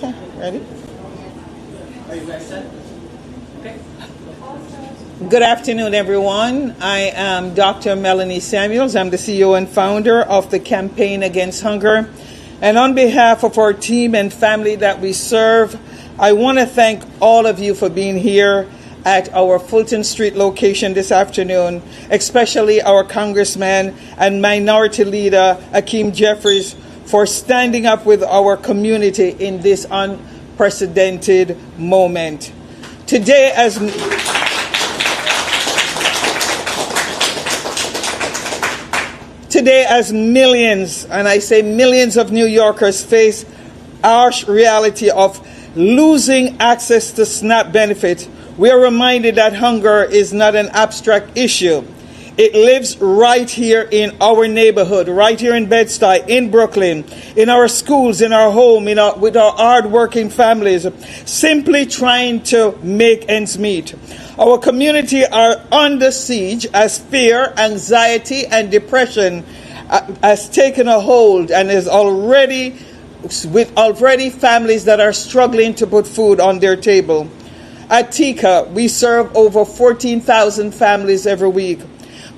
Okay, ready? Are you guys set? Okay. Good afternoon, everyone. I am Dr. Melanie Samuels. I'm the CEO and founder of the Campaign Against Hunger. And on behalf of our team and family that we serve, I want to thank all of you for being here at our Fulton Street location this afternoon, especially our Congressman and Minority Leader Hakeem Jeffries for standing up with our community in this unprecedented moment. Today, as millions, and I say millions of New Yorkers face harsh reality of losing access to SNAP benefits, we are reminded that hunger is not an abstract issue. It lives right here in our neighborhood, right here in Bed-Stuy, in Brooklyn, in our schools, in our home, with our hard-working families, simply trying to make ends meet. Our community are under siege as fear, anxiety, and depression has taken a hold and is already families that are struggling to put food on their table. At TICA, we serve over 14,000 families every week.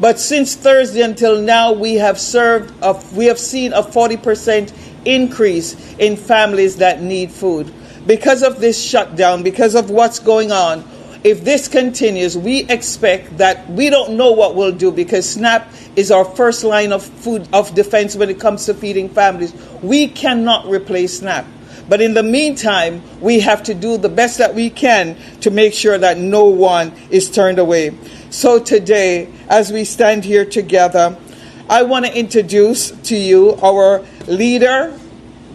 But since Thursday until now, we have seen a 40% increase in families that need food. Because of this shutdown, because of what's going on, if this continues, we expect that we don't know what we'll do because SNAP is our first line of defense when it comes to feeding families. We cannot replace SNAP. But in the meantime, we have to do the best that we can to make sure that no one is turned away. So today, as we stand here together, I want to introduce to you our leader,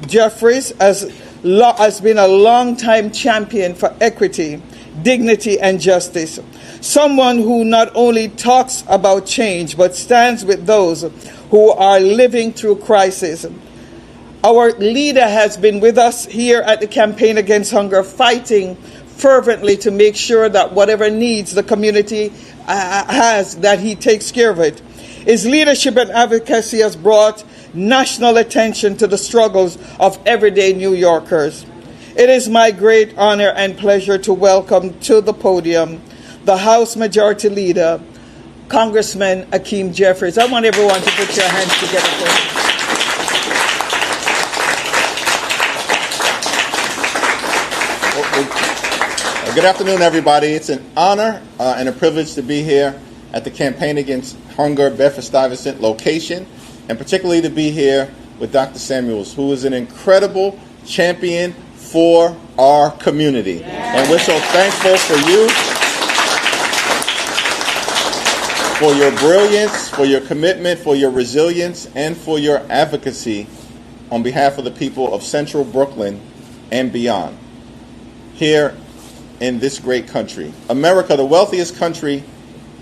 Jeffries, has been a long-time champion for equity, dignity, and justice. Someone who not only talks about change, but stands with those who are living through crisis. Our leader has been with us here at the Campaign Against Hunger, fighting fervently to make sure that whatever needs the community has, that he takes care of it. His leadership and advocacy has brought national attention to the struggles of everyday New Yorkers. It is my great honor and pleasure to welcome to the podium the House Majority Leader, Congressman Hakeem Jeffries. I want everyone to put your hands together for him. Good afternoon, everybody. It's an honor and a privilege to be here at the Campaign Against Hunger Bedford-Stuyvesant location, and particularly to be here with Dr. Samuels, who is an incredible champion for our community. Yes. And we're so thankful for you, for your brilliance, for your commitment, for your resilience, and for your advocacy on behalf of the people of Central Brooklyn and beyond. Here in this great country, America, the wealthiest country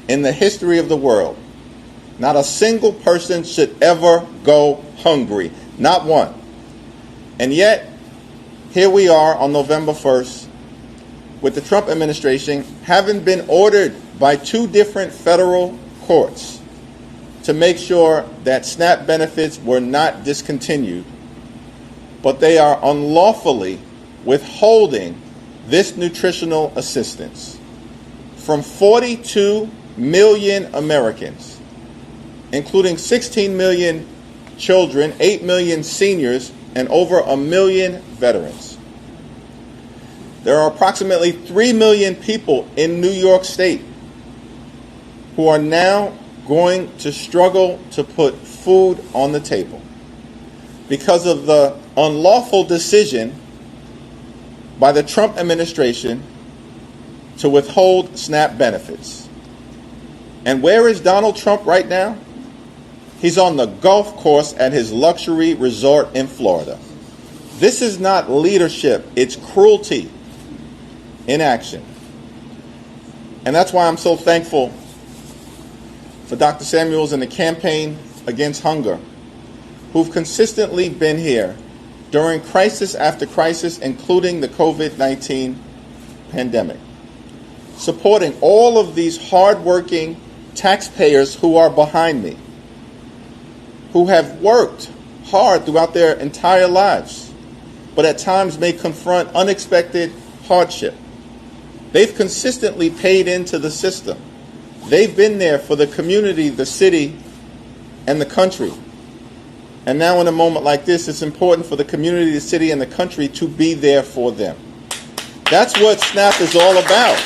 in the history of the world. Not a single person should ever go hungry, not one. And yet, here we are on November 1st with the Trump administration having been ordered by 2 different federal courts to make sure that SNAP benefits were not discontinued, but they are unlawfully withholding this nutritional assistance from 42 million Americans, including 16 million children, 8 million seniors, and over 1 million veterans. There are approximately 3 million people in New York State who are now going to struggle to put food on the table because of the unlawful decision by the Trump administration to withhold SNAP benefits. And where is Donald Trump right now? He's on the golf course at his luxury resort in Florida. This is not leadership, it's cruelty in action. And that's why I'm so thankful for Dr. Samuels and the Campaign Against Hunger, who've consistently been here during crisis after crisis, including the COVID-19 pandemic, supporting all of these hardworking taxpayers who are behind me, who have worked hard throughout their entire lives but at times may confront unexpected hardship. They've consistently paid into the system. They've been there for the community, the city, and the country. And now in a moment like this, it's important for the community, the city, and the country to be there for them. That's what SNAP is all about.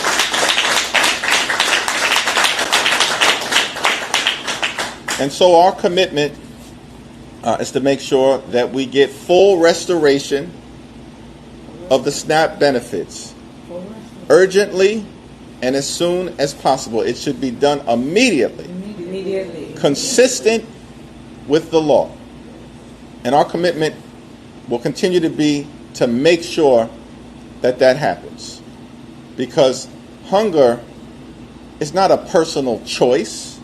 And so our commitment is to make sure that we get full restoration of the SNAP benefits urgently and as soon as possible. It should be done immediately. Consistent with the law. And our commitment will continue to be to make sure that that happens. Because hunger is not a personal choice.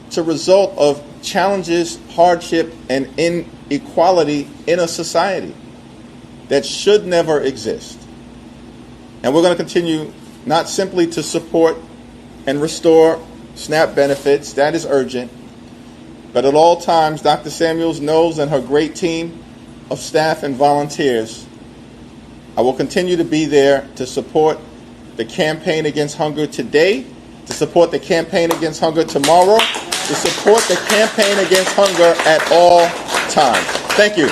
It's a result of challenges, hardship, and inequality in a society that should never exist. And we're going to continue not simply to support and restore SNAP benefits, that is urgent, but at all times, Dr. Samuels knows and her great team of staff and volunteers, I will continue to be there to support the campaign against hunger today, to support the campaign against hunger tomorrow, to support the campaign against hunger at all times. Thank you.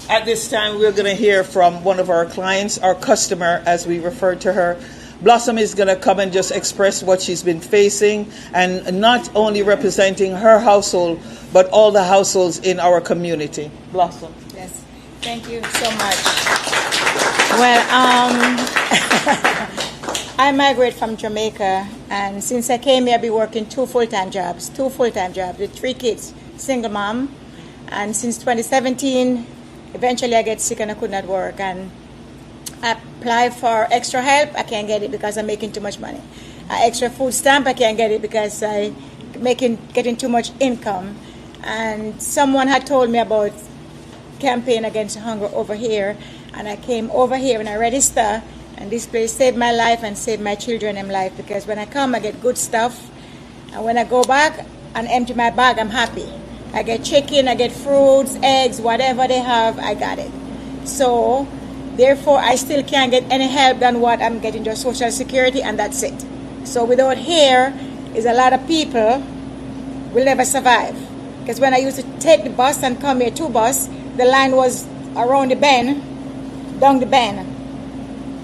At this time, we're going to hear from one of our clients, our customer, as we refer to her. Blossom is going to come and just express what she's been facing, and not only representing her household, but all the households in our community. Blossom. Yes, thank you so much. Well, I migrated from Jamaica, and since I came here, I've been working two full-time jobs with 3 kids, single mom. And since 2017, eventually I get sick and I could not work. And I apply for extra help. I can't get it because I'm making too much money. Extra food stamp, I can't get it because I'm getting too much income. And someone had told me about campaign against hunger over here. And I came over here and I registered. And this place saved my life and saved my children's life, because when I come, I get good stuff. And when I go back and empty my bag, I'm happy. I get chicken, I get fruits, eggs, whatever they have, I got it. So, therefore, I still can't get any help than what I'm getting to Social Security, and that's it. So without here, is a lot of people will never survive. Because when I used to take the bus and come here to bus, the line was around the bend, down the bend.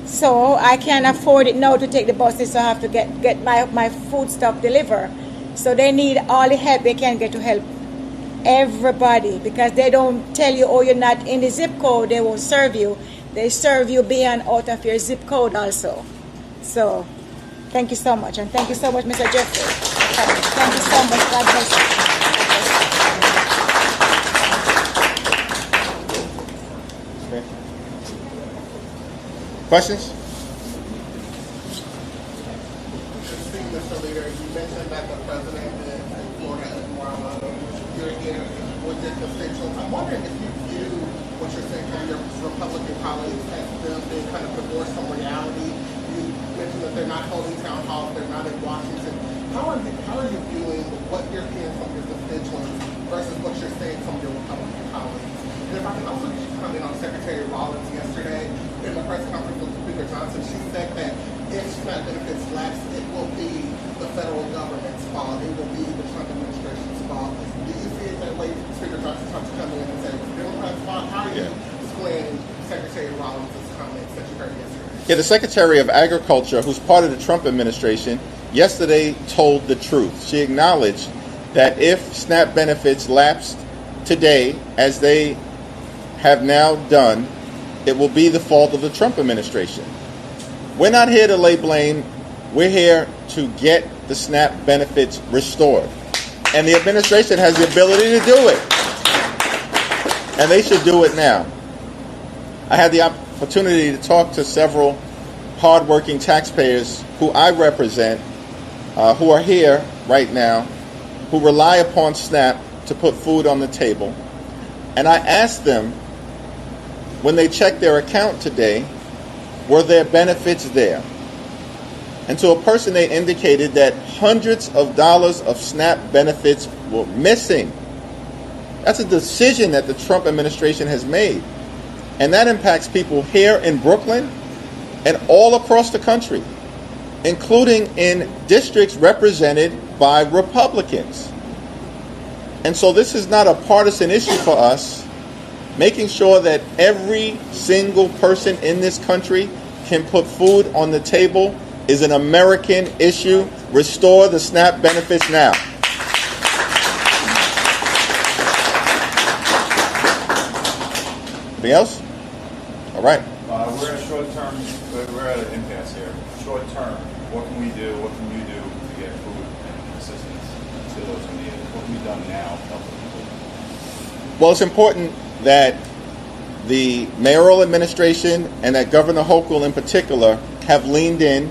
So I can't afford it now to take the buses, so I have to get my food stuff delivered. So they need all the help they can get to help everybody, because they don't tell you, oh, you're not in the zip code, they won't serve you. They serve you beyond out of your zip code also. So thank you so much, and thank you so much, Mr. Jeffries. Thank you so much. God bless you. Okay. Questions? Mr. Leader, you mentioned that the president is in Florida as well. You're here with your constituents. I'm wondering if you view what you're saying from your Republican colleagues as them being kind of divorced from reality. You mentioned that they're not holding town halls, they're not in Washington. How are you viewing what you're hearing from your constituents versus what you're saying from your Republican colleagues? And if I can also just comment on Secretary Rollins yesterday in the press conference with Speaker Johnson, she said that if SNAP benefits lapse, it will be the federal government's fault. It will be the Trump administration's fault. Do you see it that way? Speaker Johnson tried to come in and say, the Democrats' fault. How are you explaining Secretary Rollins' comments that you heard yesterday? Yeah, the Secretary of Agriculture, who's part of the Trump administration, yesterday told the truth. She acknowledged that if SNAP benefits lapsed today, as they have now done, it will be the fault of the Trump administration. We're not here to lay blame. We're here to get the SNAP benefits restored. And the administration has the ability to do it. And they should do it now. I had the opportunity to talk to several hardworking taxpayers who I represent, who are here right now, who rely upon SNAP to put food on the table. And I asked them, when they checked their account today, were their benefits there? And to a person, they indicated that hundreds of dollars of SNAP benefits were missing. That's a decision that the Trump administration has made. And that impacts people here in Brooklyn and all across the country, including in districts represented by Republicans. And so this is not a partisan issue for us. Making sure that every single person in this country can put food on the table is an American issue. Restore the SNAP benefits now. Anything else? All right. We're at short term. We're at an impasse here. Short term, what can we do? What can you do to get food and assistance to those who need it? What can be done now to help people? Well, it's important that the mayoral administration and that Governor Hochul in particular have leaned in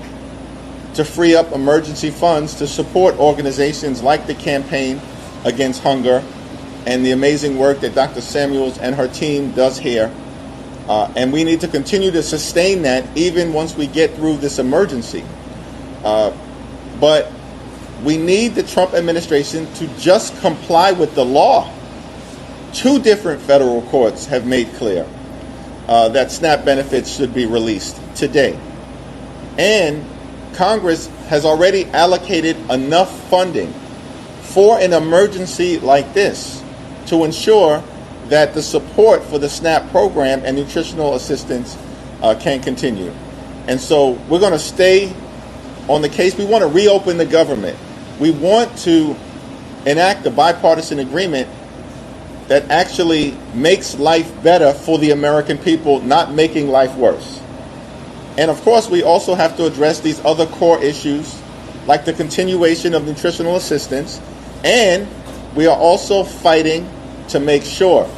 to free up emergency funds to support organizations like the Campaign Against Hunger and the amazing work that Dr. Samuels and her team does here. And we need to continue to sustain that even once we get through this emergency. But we need the Trump administration to just comply with the law. 2 different federal courts have made clear that SNAP benefits should be released today. And Congress has already allocated enough funding for an emergency like this to ensure that the support for the SNAP program and nutritional assistance can continue. And so we're going to stay on the case. We want to reopen the government. We want to enact a bipartisan agreement that actually makes life better for the American people, not making life worse. And of course, we also have to address these other core issues, like the continuation of nutritional assistance, and we are also fighting to make sure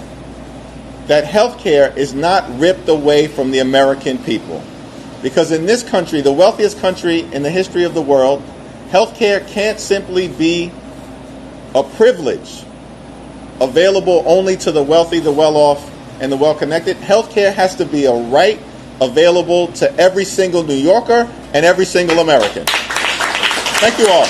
that health care is not ripped away from the American people. Because in this country, the wealthiest country in the history of the world, health care can't simply be a privilege available only to the wealthy, the well-off, and the well-connected. Healthcare has to be a right available to every single New Yorker and every single American. Thank you all.